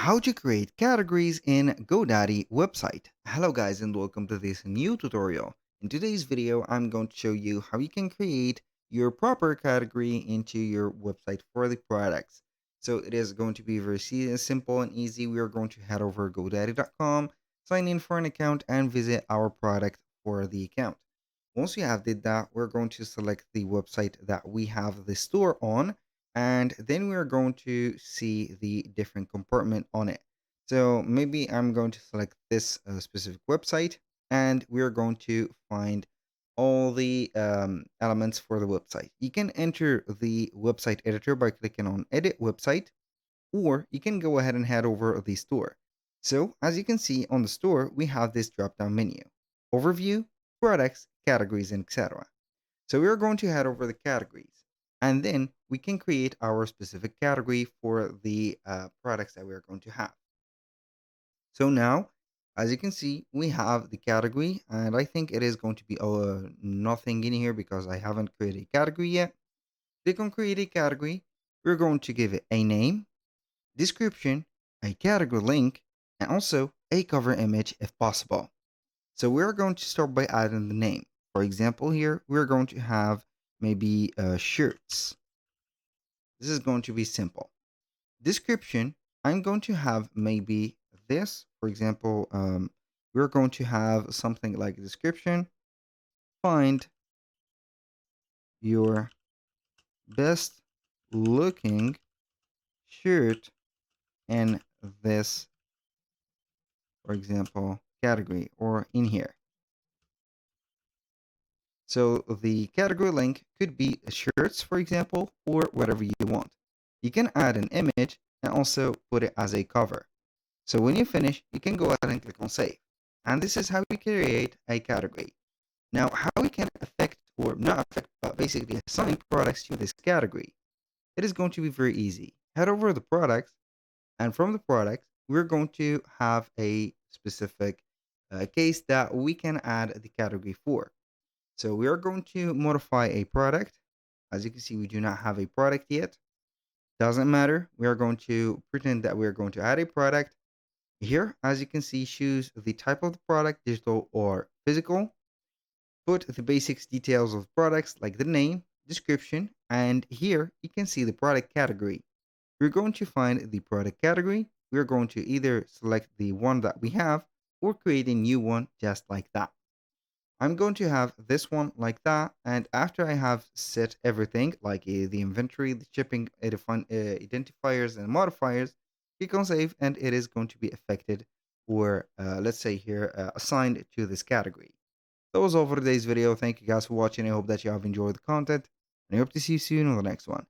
How to create categories in GoDaddy website. Hello guys and welcome to this new tutorial. In today's video, I'm going to show you how you can create your proper category into your website for the products. So it is going to be very simple and easy. We are going to head over GoDaddy.com, sign in for an account and visit our product for the account. Once you have did that, we're going to select the website that we have the store on, and then we're going to see the different compartment on it. So maybe I'm going to select this specific website, and we're going to find all the elements for the website. You can enter the website editor by clicking on edit website, or you can go ahead and head over the store. So as you can see on the store, we have this drop down menu: overview, products, categories, and etc. So we're going to head over the categories, and then we can create our specific category for the products that we're going to have. So now, as you can see, we have the category, and I think it is going to be nothing in here because I haven't created a category yet. Click on create a category. We're going to give it a name, description, a category link, and also a cover image if possible. So we're going to start by adding the name. For example, here we're going to have maybe shirts. This is going to be simple. Description, I'm going to have maybe this. For example, we're going to have something like description. Find your best looking shirt in this, for example, category or in here. So the category link could be shirts, for example, or whatever you want. You can add an image and also put it as a cover. So when you finish, you can go ahead and click on save. And this is how we create a category. Now, how we can affect or not affect, but basically assign products to this category. It is going to be very easy. Head over the products, and from the products, we're going to have a specific case that we can add the category for. So we are going to modify a product. As you can see, we do not have a product yet. Doesn't matter. We are going to pretend that we are going to add a product. Here, as you can see, choose the type of the product, digital or physical. Put the basics details of products like the name, description, and here you can see the product category. We're going to find the product category. We're going to either select the one that we have or create a new one just like that. I'm going to have this one like that. And after I have set everything like the inventory, the shipping identifiers and modifiers, click on save and it is going to be affected or let's say here assigned to this category. That was all for today's video. Thank you guys for watching. I hope that you have enjoyed the content and I hope to see you soon on the next one.